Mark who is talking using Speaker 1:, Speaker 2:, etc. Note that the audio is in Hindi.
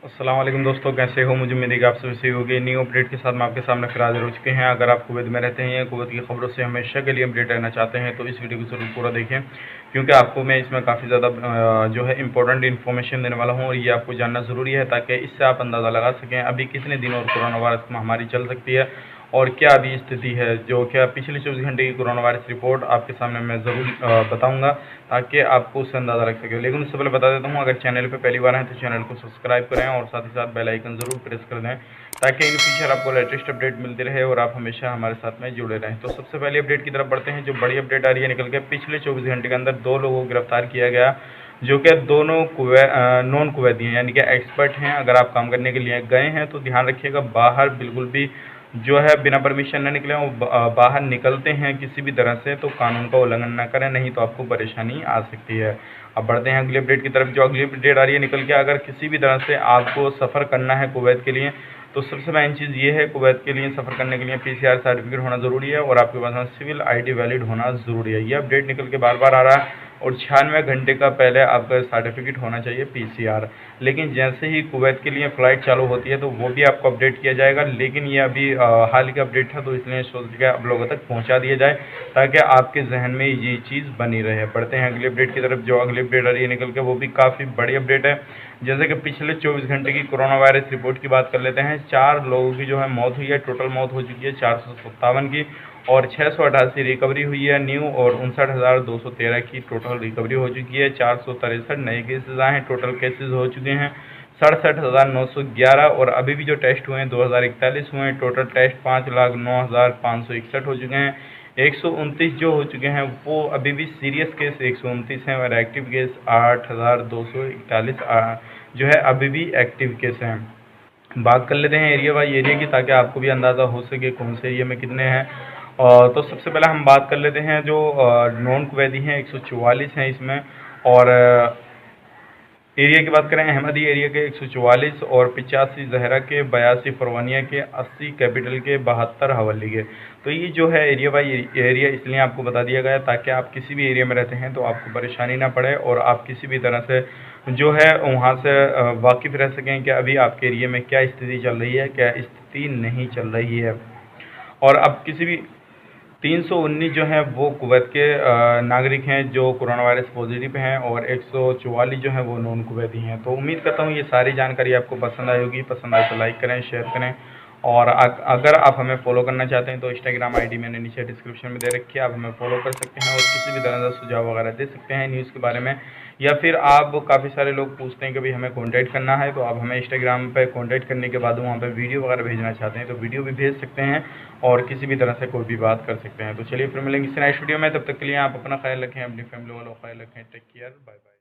Speaker 1: अस्सलाम वालेकुम दोस्तों, कैसे हो? मुझे उम्मीद है कि आप सभी सही होगी। न्यू अपडेट के साथ मैं आपके सामने फिर हाजिर हो चुके हैं। अगर आप कुवैत में रहते हैं या कुवैत की खबरों से हमेशा के लिए अपडेट रहना चाहते हैं तो इस वीडियो को जरूर पूरा देखें, क्योंकि आपको मैं इसमें काफ़ी ज़्यादा जो है इंपॉर्टेंट इन्फॉर्मेशन देने वाला हूँ और ये आपको जानना ज़रूरी है ताकि इससे आप अंदाज़ा लगा सकें अभी कितने दिन और कोरोना वायरस महामारी चल सकती है और क्या अभी स्थिति है। जो क्या पिछले 24 घंटे की कोरोना वायरस रिपोर्ट आपके सामने मैं ज़रूर बताऊंगा ताकि आपको उससे अंदाज़ा लग सके। लेकिन उससे पहले बता देता हूं, अगर चैनल पे पहली बार हैं तो चैनल को सब्सक्राइब करें और साथ ही साथ बेल आइकन ज़रूर प्रेस कर दें ताकि इन फ्यूचर आपको लेटेस्ट अपडेट मिलती रहे और आप हमेशा हमारे साथ में जुड़े रहें। तो सबसे पहले अपडेट की तरफ बढ़ते हैं। जो बड़ी अपडेट आ रही है निकल के, पिछले 24 घंटे के अंदर 2 लोगों को गिरफ्तार किया गया जो कि दोनों नॉन कुवैती हैं, यानी कि एक्सपर्ट हैं। अगर आप काम करने के लिए गए हैं तो ध्यान रखिएगा, बाहर बिल्कुल भी जो है बिना परमिशन न निकले। बाहर निकलते हैं किसी भी तरह से तो कानून का उल्लंघन न करें, नहीं तो आपको परेशानी आ सकती है। अब बढ़ते हैं अगली अपडेट की तरफ। जो अगली अपडेट आ रही है निकल के, अगर किसी भी तरह से आपको सफ़र करना है कुवैत के लिए तो सबसे मेन चीज़ ये है, कुवैत के लिए सफ़र करने के लिए PCR सर्टिफिकेट होना ज़रूरी है और आपके पास में सिविल ID वैलिड होना ज़रूरी है। ये अपडेट निकल के बार बार आ रहा है और 96 घंटे का पहले आपका सर्टिफिकेट होना चाहिए PCR। लेकिन जैसे ही कुवैत के लिए फ़्लाइट चालू होती है तो वो भी आपको अपडेट किया जाएगा, लेकिन ये अभी हाल ही का अपडेट है तो इसलिए सोच के आप लोगों तक पहुंचा दिया जाए ताकि आपके जहन में ये चीज़ बनी रहे। बढ़ते हैं अगली अपडेट की तरफ। जो अगली अपडेट आ रही है निकल के, वो भी काफ़ी बड़ी अपडेट है। जैसे कि पिछले 24 घंटे की कोरोना वायरस रिपोर्ट की बात कर लेते हैं। 4 लोगों की जो है मौत हुई है, टोटल मौत हो चुकी है 457 की और 688 रिकवरी हुई है न्यू और 59,213 की टोटल रिकवरी हो चुकी है। 463 नए केसेस आए हैं, टोटल केसेस हो चुके हैं 67,911 और अभी भी जो टेस्ट हुए हैं 2041 हुए हैं। टोटल टेस्ट 5,09,561 हो चुके हैं। 129 जो हो चुके हैं वो अभी भी सीरियस केस 129 हैं और एक्टिव केस 8,241 जो है अभी भी एक्टिव केस हैं। बात कर लेते हैं एरिया वाइज एरिया की, ताकि आपको भी अंदाज़ा हो सके कौन से एरिया में कितने हैं। तो सबसे पहले हम बात कर लेते हैं जो नॉन कुवैती हैं 144 हैं इसमें, और एरिया की बात करें अहमदी एरिया के 144 और 85 जहरा के, 82 फरवानिया के, 80 कैपिटल के, 72 हवली के। तो ये जो है एरिया बाई एरिया इसलिए आपको बता दिया गया ताकि आप किसी भी एरिया में रहते हैं तो आपको परेशानी ना पड़े और आप किसी भी तरह से जो है वहाँ से वाकिफ़ रह सकें कि अभी आपके एरिया में क्या स्थिति चल रही है, क्या स्थिति नहीं चल रही है। और अब किसी भी 319 जो हैं वो कुवैत के नागरिक हैं जो कोरोना वायरस पॉजिटिव हैं और 144 जो हैं वो नॉन कुवैती हैं। तो उम्मीद करता हूँ ये सारी जानकारी आपको पसंद आई होगी। पसंद आए तो लाइक करें, शेयर करें और अगर आप हमें फॉलो करना चाहते हैं तो इंस्टाग्राम ID मैंने नीचे डिस्क्रिप्शन में दे रखी है, आप हमें फॉलो कर सकते हैं और किसी भी तरह का सुझाव वगैरह दे सकते हैं न्यूज़ के बारे में। या फिर आप काफ़ी सारे लोग पूछते हैं कि भाई हमें कॉन्टैक्ट करना है, तो आप हमें इंस्टाग्राम पे कॉन्टैक्ट करने के बाद वहाँ पे वीडियो वगैरह भेजना चाहते हैं तो वीडियो भी भेज सकते हैं और किसी भी तरह से कोई भी बात कर सकते हैं। तो चलिए फिर मिलेंगे इस नेक्स्ट वीडियो में, तब तक के लिए आप अपना ख्याल रखें, अपनी फैमिली वालों का ख्याल रखें। Take care, bye bye.